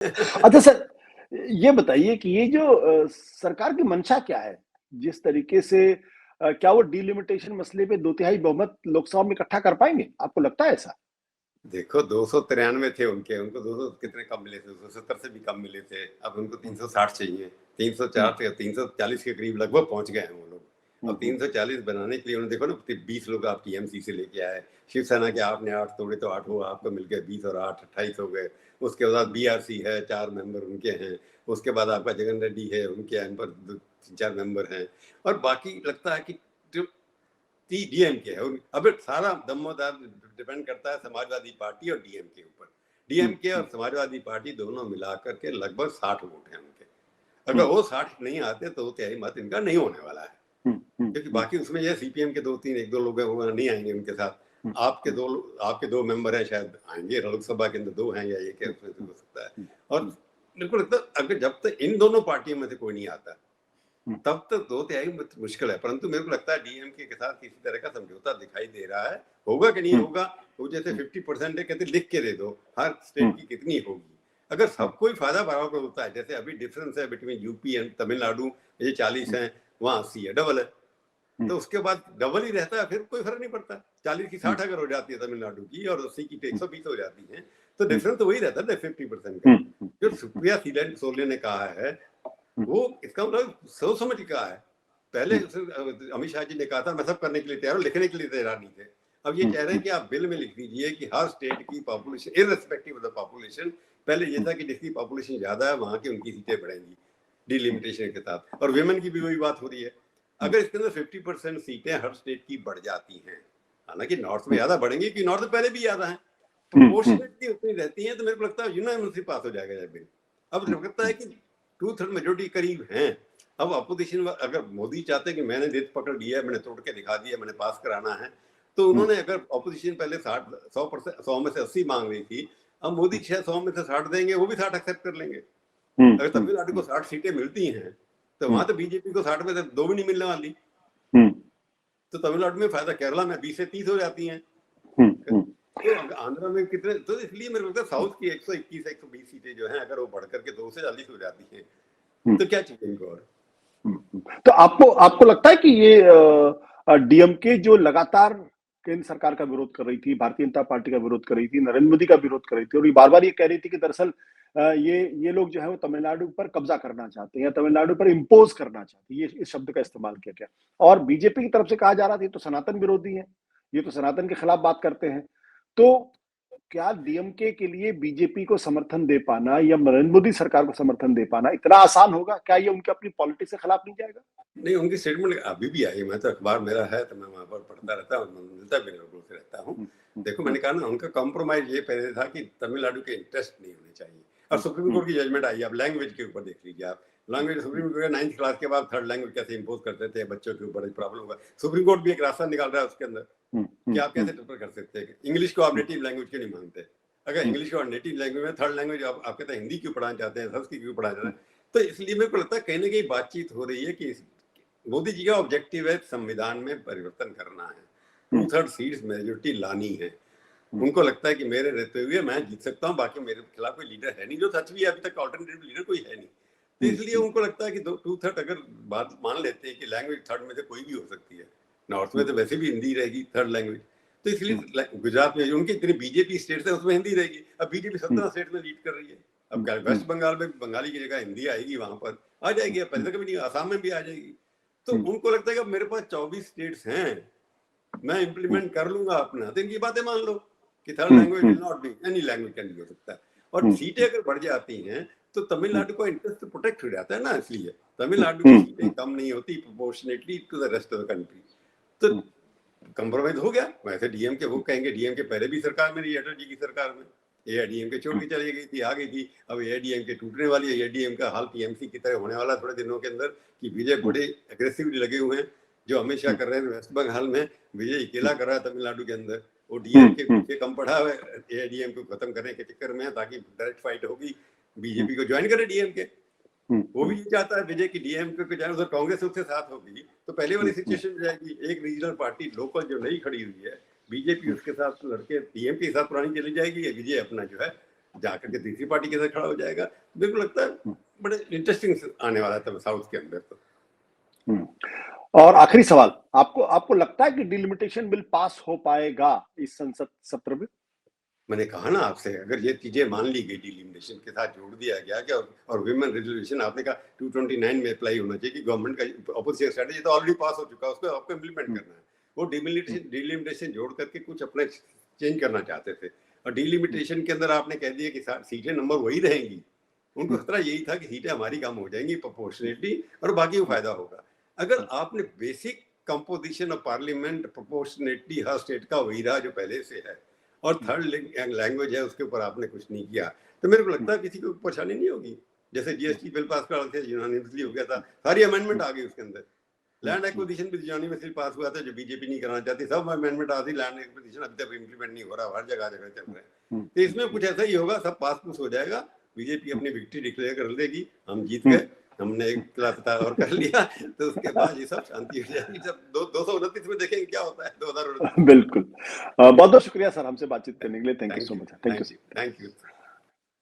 अच्छा सर, ये बताइए कि ये जो सरकार की मंशा क्या है? जिस तरीके से क्या वो डिलिमिटेशन मसले पे 2/3 बहुमत लोकसभा में इकट्ठा कर पाएँगे? आपको लगता है ऐसा? देखो 293 थे उनको 200 कितने कम मिले थे, 270 से भी कम मिले थे। अब उनको हुँ, 360 चाहिए। 304 हुँ, थे, 340 के करीब लगभग पहुंच गए हैं वो लोग। हुँ, अब हुँ, 340 बनाने के लिए उन्होंने देखो ना 20 लोग आप टीएमसी से लेके आए। शिवसेना के आपने 8 तोड़े तो 8 वो आपको मिल गए, 20 और 8 28 हो गए। उसके बाद हुँ, बीआरसी है, 4 मेंबर उनके हैं। उसके बाद आपका जगन रेड्डी है, उनके इन पर 3-4 मेंबर हैं। और बाकी लगता है कि जो डीएमके है। अब सारा दमोदार डिपेंड करता है समाजवादी पार्टी और डीएमके ऊपर। हुँ, डीएमके और हुँ, समाजवादी पार्टी दोनों मिलाकर के लगभग 60 वोट हैं उनके। अगर हुँ, वो 60 नहीं आते तो तिहाई मत इनका नहीं होने वाला है। हुँ, हुँ, क्योंकि हुँ, बाकी उसमें ये सीपीएम के 2-3 1-2 लोग हैं वो नहीं आएंगे उनके साथ। हुँ, आपके हुँ, 2 आपके 2 मेंबर हैं शायद आएंगे, लोकसभा के अंदर 2 हैं या 1 है, हुँ, उसमें से हुँ, हो सकता है। हुँ, और हुँ, मेरे को लगता है अगर जब तक इन दोनों पार्टियों में से कोई नहीं आता हुँ, तब तक 2/3 मुश्किल है। परंतु मेरे को लगता है डीएमके के साथ किसी तरह का समझौता दिखाई दे रहा है। होगा कि नहीं हुँ, होगा, वो जैसे हुँ, 50% है, कहते लिख के दे दो हर हुँ, स्टेट की कितनी होगी। अगर हुँ, सबको ही फायदा बराबर होता है, जैसे अभी डिफरेंस है बिटवीन यूपी एंड तमिलनाडु, ये 40 हुँ, है, वहां 80 है, डबल है। हुँ, तो उसके बाद डबल ही रहता है, फिर कोई फर्क नहीं पड़ता। 40 की हुँ, 60 अगर हो जाती है तमिलनाडु की और 80 की 120 हो जाती है, तो हुँ, डिफरेंस तो वही रहता है 50% का। हुँ, हुँ, जो सुप्रिया सोले ने कहा है हुँ, वो इसका मतलब सोच समझ के कहा है। पहले हुँ, अमित शाह जी ने कहा था मैं सब करने के लिए तैयार हूँ, लिखने के लिए तैयार नहीं थे। अब ये हुँ, कह रहे हैं हुँ, कि आप बिल में लिख दीजिए कि हर स्टेट की population irrespective of the population, पहले ये हुँ, था कि जिसकी पॉपुलेशन ज्यादा है वहां की उनकी सीटें बढ़ेंगी डिलिमिटेशन के साथ, और विमेन की भी वही बात हो रही है। हुँ, अगर इसके अंदर 50% सीटें हर स्टेट की बढ़ जाती हैं, हालांकि नॉर्थ में हुँ, ज्यादा बढ़ेंगी कि नॉर्थ में पहले भी ज्यादा है, हुँ, हुँ, प्रोपोर्शनेटली उतनी रहती है, तो मेरे को लगता है यूनानिमसली पास हो जाएगा ये बिल। अब लगता है कि 2/3 मेजोरिटी करीब है। अब अपोजिशन अगर मोदी चाहते कि मैंने जिद पकड़ लिया है, मैंने तोड़ के दिखा दिया, मैंने पास कराना है, तो हुँ, उन्होंने अगर अपोजिशन पहले 60 100% 100 में से 80 मांग रही थी, अब मोदी शायद 100 में से 60 देंगे, वो भी 60 एक्सेप्ट कर लेंगे। हुँ, अगर हुँ, तमिलनाडु को 60 सीटें मिलती हैं तो हुँ, वहां तो बीजेपी को 60 में से 2 भी नहीं मिलने वाली। हुँ, तो तमिलनाडु में फायदा, केरला में 20 से 30 हो जाती हैं। हुँ, हुँ, तो आंध्र में कितने, तो इसलिए मेरे को लगता है साउथ की 121 120 सीटें जो हैं अगर वो बढ़ करके 2 से 40 हो जाती हैं हुँ, तो क्या चाहिए इनको और। तो आपको आपको लगता है कि ये डीएमके जो लगातार केंद्र सरकार का विरोध कर रही थी, भारतीय जनता पार्टी का विरोध कर रही थी, नरेंद्र मोदी का विरोध कर रही थी और ये बार-बार ये कह रही थी कि दरअसल ये लोग जो है वो तमिलनाडु पर कब्जा करना चाहते हैं या तमिलनाडु पर इम्पोज़ करना चाहते हैं, ये इस शब्द का इस्तेमाल किया गया। और बीजेपी की तरफ से कहा जा रहा था ये तो सनातन विरोधी हैं, ये तो सनातन के खिलाफ बात करते हैं। तो क्या डीएमके के लिए बीजेपी को समर्थन दे पाना या नरेंद्र मोदी सरकार को समर्थन दे पाना इतना आसान होगा? क्या ये उनके अपनी पॉलिटिक्स के खिलाफ नहीं जाएगा? नहीं, उनकी स्टेटमेंट अभी भी आई, मैं तो अखबार मेरा है तो मैं वहां पर पढ़ता रहता हूँ, मिलता भी लोगों से रहता हूँ। हुँ, हुँ, देखो हुँ, मैंने कहा ना उनका कॉम्प्रोमाइज ये पहले था कि तमिलनाडु के इंटरेस्ट नहीं होने चाहिए, और हुँ, सुप्रीम हुँ, कोर्ट की जजमेंट आई। आप लैंग्वेज के ऊपर देख लीजिए, आप लैंग्वेज हुँ, सुप्रीम कोर्ट 9th क्लास के बाद थर्ड लैंग्वेज कैसे इम्पोज करते थे बच्चों के ऊपर, प्रॉब्लम हुआ। सुप्रीम कोर्ट भी एक रास्ता निकाल रहा है उसके अंदर हुँ, कि हुँ, आप हुँ, कैसे ट्रिपर कर सकते हैं, इंग्लिश को आप हुँ, नेटिव लैंग्वेज क्यों नहीं मानते। अगर हुँ, इंग्लिश को नेटिव लैंग्वेज में थर्ड लैंग्वेज आप कहते हैं हिंदी क्यों पढ़ाना चाहते हैं, संस्कृत क्यों पढ़ाना चाहते हुँ, हैं। तो इसलिए मेरे को लगता है कहीं ना कहीं बातचीत हो रही है कि मोदी जी का ऑब्जेक्टिव है संविधान में परिवर्तन करना है, हुँ, 2/3 सीट्स मेजोरिटी लानी है। हुँ, उनको लगता है कि मेरे रहते हुए मैं जीत सकता हूँ, बाकी मेरे खिलाफ कोई लीडर है नहीं, जो सच भी है, अभी तक ऑल्टरनेटिव लीडर कोई है नहीं। तो हुँ, इसलिए हुँ, उनको लगता है कि 2/3 अगर बात मान लेते हैं कि लैंग्वेज थर्ड में से कोई भी हो सकती है, नॉर्थ में हुँ, तो वैसे भी हिंदी रहेगी थर्ड लैंग्वेज, तो हुँ, इसलिए गुजरात में उनकी इतनी बीजेपी स्टेट है उसमें हिंदी रहेगी। अब बीजेपी हुँ, 17 स्टेट में लीड कर रही है। अब हुँ, हुँ, वेस्ट बंगाल में बंगाली की जगह हिंदी आएगी, वहां पर आ जाएगी, अब पहले तो कभी नहीं, आसाम में भी आ जाएगी। तो हुँ, उनको लगता है कि अब मेरे पास 24 स्टेट्स हैं, मैं हुँ, इंप्लीमेंट कर लूंगा अपना, तो इनकी बातें मान लो कि third hmm, language hmm, will not be, any language can be हो सकता है। और हुँ, सीटें अगर बढ़ जाती हैं तो हुँ, तमिलनाडु का इंटरेस्ट प्रोटेक्ट हो जाता है ना, इसलिए तमिलनाडु की हुँ, सीटें हुँ, कम नहीं होती proportionately to the rest of the country. तो हुँ, कंप्रोमाइज हो गया। वैसे डीएम के वो कहेंगे, डीएम के पहले भी सरकार में रही, अटल जी की सरकार में एआईडीएम के छोड़ के चली गई थी, आ गई थी। अब एआईडीएम के टूटने वाली है, एआईडीएम का हाल टीएमसी की तरह होने वाला थोड़े दिनों के अंदर, कि विजय हुँ, बड़े एग्रेसिवली लगे हुए हैं, जो अमित शाह हुँ, कर रहे हैं वेस्ट बंगाल में, विजय अकेला कर रहा है तमिलनाडु के अंदर। वो हुँ, डीएम के हुँ, पीछे कम पड़ा है एआईडीएम को खत्म करने के चक्कर में, ताकि डायरेक्ट फाइट होगी, हुँ, बीजेपी को ज्वाइन करे डीएम के। हुँ, वो भी हुँ, ये चाहता है विजय की डीएम के जाए, उधर कांग्रेस उसके साथ होगी तो पहले वाली हुँ, हुँ, सिचुएशन में जाएगी। एक रीजनल पार्टी लोकल जो नई खड़ी हुई है बीजेपी, हुँ, उसके साथ लड़के डीएम के साथ पुरानी चली जाएगी, विजय अपना जो है जाकर के तीसरी पार्टी के साथ खड़ा हो जाएगा। मेरे को लगता है बड़े इंटरेस्टिंग आने वाला था साउथ के अंदर तो। और आखिरी सवाल, आपको आपको लगता है कि डिलिमिटेशन बिल पास हो पाएगा इस संसद सत्र में? मैंने कहा ना आपसे, अगर ये चीजें मान ली गई, डिलिमिटेशन के साथ जोड़ दिया गया क्या, और विमेन रेजोल्यूशन आपने कहा 229 में अप्लाई होना चाहिए कि गवर्नमेंट का ऑपोजिशन स्ट्रेटजी तो ऑलरेडी पास हो चुका है, उसको आपको इम्प्लीमेंट करना है। वो डिलिमिटेशन जोड़ करके कुछ अपने चेंज करना चाहते थे, और डिलिमिटेशन के अंदर आपने कह दिया कि सीटें नंबर वही रहेंगी। उनको खतरा यही था कि सीटें हमारी कम हो जाएंगी प्रोपोर्शनेटली, और बाकी को फायदा होगा। अगर आपने basic composition of parliament proportionately her state का वही रहा जो पहले से है, और थर्ड लैंग्वेज है उसके ऊपर आपने कुछ नहीं किया, तो मेरे को लगता है किसी को परेशानी नहीं होगी। जैसे जीएसटी बिल पास करा थे, यूनानिमसली हो गया था, सारी अमेंडमेंट आ गई उसके अंदर। लैंड एक्विजिशन भी यूनानिमसली पास हुआ था, जो बीजेपी नहीं करना चाहती, सब अमेंडमेंट आ गई। लैंड एक्विजिशन अभी तक इम्प्लीमेंट नहीं हो रहा, हर जगह जगह चल रहा है। तो इसमें कुछ ऐसा ही होगा, सब पास पुस हो जाएगा, बीजेपी अपनी विक्ट्री डिक्लेयर कर देगी, हम जीत गए, हमने एक क्लास और कर लिया, तो उसके बाद ये सब शांति हो जाएगी। जब 229 में देखेंगे क्या होता है 2029। बिल्कुल। बहुत बहुत शुक्रिया सर हमसे बातचीत करने के लिए। Thank you so much. Thank you.